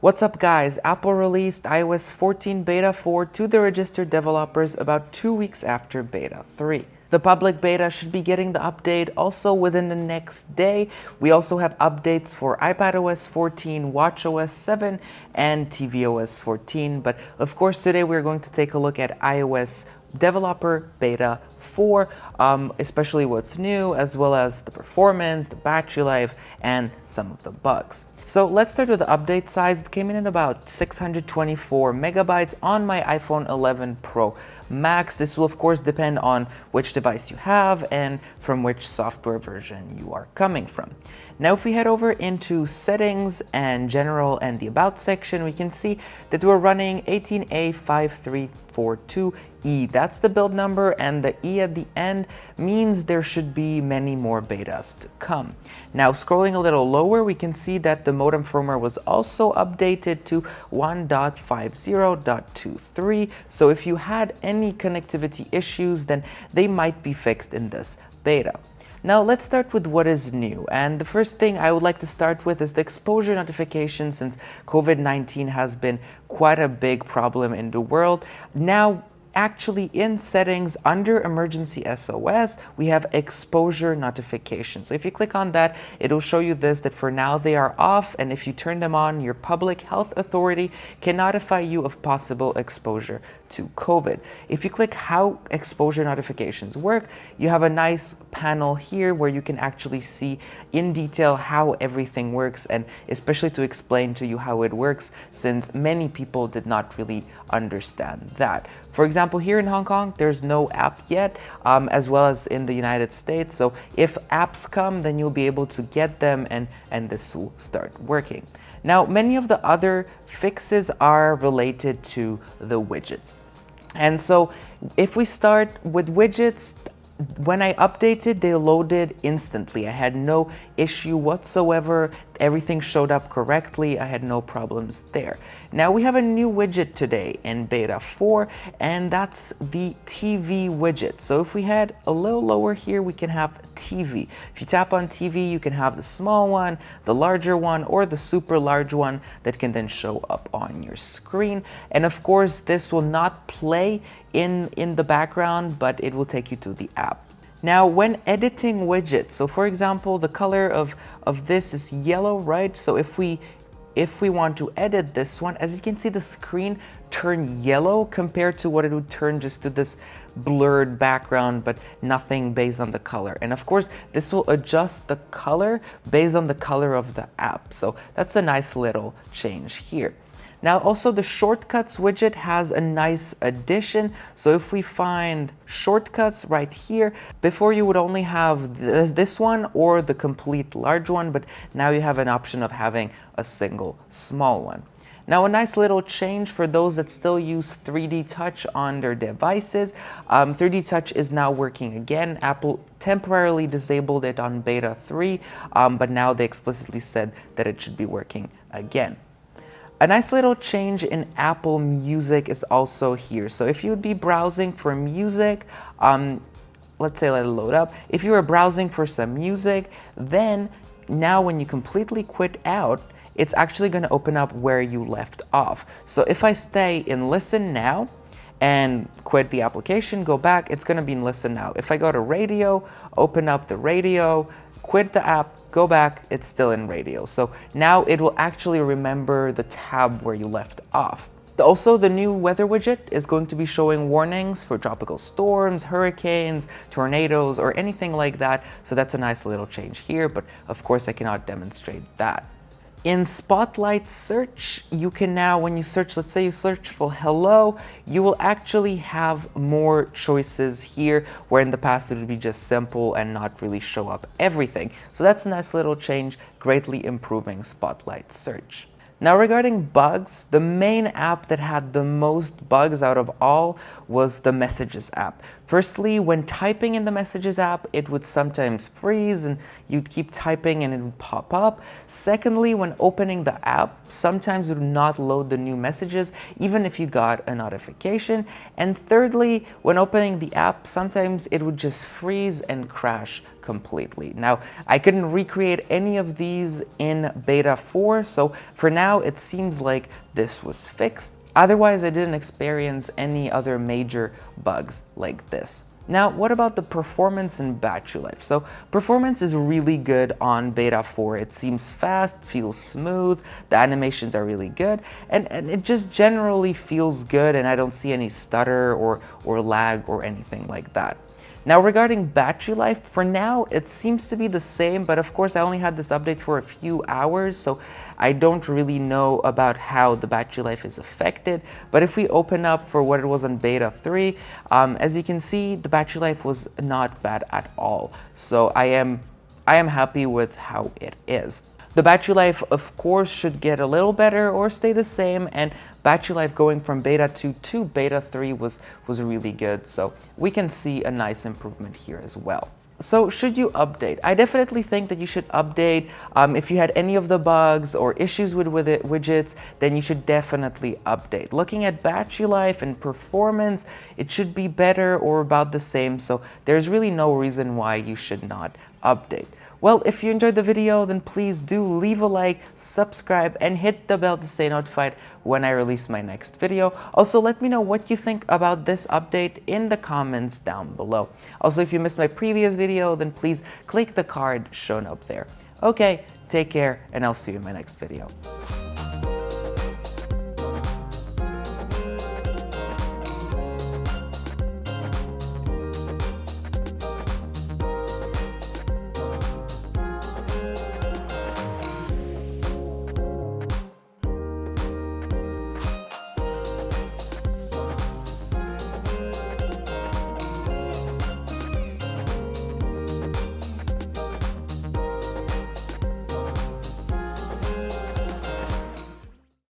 What's up guys, Apple released iOS 14 Beta 4 to the registered developers about 2 weeks after Beta 3. The public beta should be getting the update also within the next day. We also have updates for iPadOS 14, watchOS 7, and tvOS 14. But of course today we're going to take a look at iOS Developer Beta 4, especially what's new, as well as the performance, the battery life, and some of the bugs. So let's start with the update size. It came in at about 624 megabytes on my iPhone 11 Pro Max. This will of course depend on which device you have and from which software version you are coming from. Now if we head over into settings and general and the about section, we can see that we're running 18A5342E. That's the build number, and the E at the end means there should be many more betas to come. Now scrolling a little lower, we can see that the modem firmware was also updated to 1.50.23. So if you had any connectivity issues, then they might be fixed in this beta. Now let's start with what is new, and the first thing I would like to start with is the exposure notification, since COVID-19 has been quite a big problem in the world. Now actually in settings under emergency SOS, we have exposure notifications. So if you click on that, it'll show you this, that for now they are off, and if you turn them on, your public health authority can notify you of possible exposure to COVID. If you click how exposure notifications work, you have a nice panel here where you can actually see in detail how everything works, and especially to explain to you how it works, since many people did not really understand that. For example, here in Hong Kong, there's no app yet, as well as in the United States. So if apps come, then you'll be able to get them, and this will start working. Now, many of the other fixes are related to the widgets. And so if we start with widgets, when I updated, they loaded instantly. I had no issue whatsoever. Everything showed up correctly. I had no problems there. Now we have a new widget today in Beta 4, and that's the TV widget. So if we head a little lower here, we can have TV. If you tap on TV, you can have the small one, the larger one, or the super large one that can then show up on your screen. And of course, this will not play in the background, but it will take you to the app. Now, when editing widgets, so for example, the color of this is yellow, right? So if we want to edit this one, as you can see, the screen turned yellow compared to what it would turn just to this blurred background, but nothing based on the color. And of course, this will adjust the color based on the color of the app. So that's a nice little change here. Now also the shortcuts widget has a nice addition. So if we find shortcuts right here, before you would only have this one or the complete large one, but now you have an option of having a single small one. Now a nice little change for those that still use 3D Touch on their devices. 3D Touch is now working again. Apple temporarily disabled it on Beta 3, but now they explicitly said that it should be working again. A nice little change in Apple Music is also here. So if you would be browsing for music, let's say let it load up. If you were browsing for some music, then now when you completely quit out, it's actually going to open up where you left off. So if I stay in Listen Now and quit the application, go back, it's going to be in Listen Now. If I go to Radio, open up the radio, quit the app, go back, it's still in radio. So now it will actually remember the tab where you left off. Also, the new weather widget is going to be showing warnings for tropical storms, hurricanes, tornadoes, or anything like that. So that's a nice little change here, but of course I cannot demonstrate that. In Spotlight Search, you can now, when you search, let's say you search for hello, you will actually have more choices here, where in the past it would be just simple and not really show up everything. So that's a nice little change, greatly improving Spotlight Search. Now regarding bugs, the main app that had the most bugs out of all was the Messages app. Firstly, when typing in the Messages app, it would sometimes freeze and you'd keep typing and it would pop up. Secondly, when opening the app, sometimes it would not load the new messages, even if you got a notification. And thirdly, when opening the app, sometimes it would just freeze and crash completely. Now, I couldn't recreate any of these in beta 4, so for now it seems like this was fixed. Otherwise, I didn't experience any other major bugs like this. Now, what about the performance and battery life? So performance is really good on beta 4. It seems fast, feels smooth, the animations are really good, and it just generally feels good, and I don't see any stutter or lag or anything like that. Now, regarding battery life, for now, it seems to be the same, but of course I only had this update for a few hours, so I don't really know about how the battery life is affected. But if we open up for what it was on beta 3, as you can see, the battery life was not bad at all. So I am happy with how it is. The battery life, of course, should get a little better or stay the same, and battery life going from beta 2 to beta 3 was really good, so we can see a nice improvement here as well. So should you update? I definitely think that you should update. If you had any of the bugs or issues with widgets, then you should definitely update. Looking at battery life and performance, it should be better or about the same, so there's really no reason why you should not update. Well, if you enjoyed the video, then please do leave a like, subscribe, and hit the bell to stay notified when I release my next video. Also, let me know what you think about this update in the comments down below. Also, if you missed my previous video, then please click the card shown up there. Okay, take care, and I'll see you in my next video.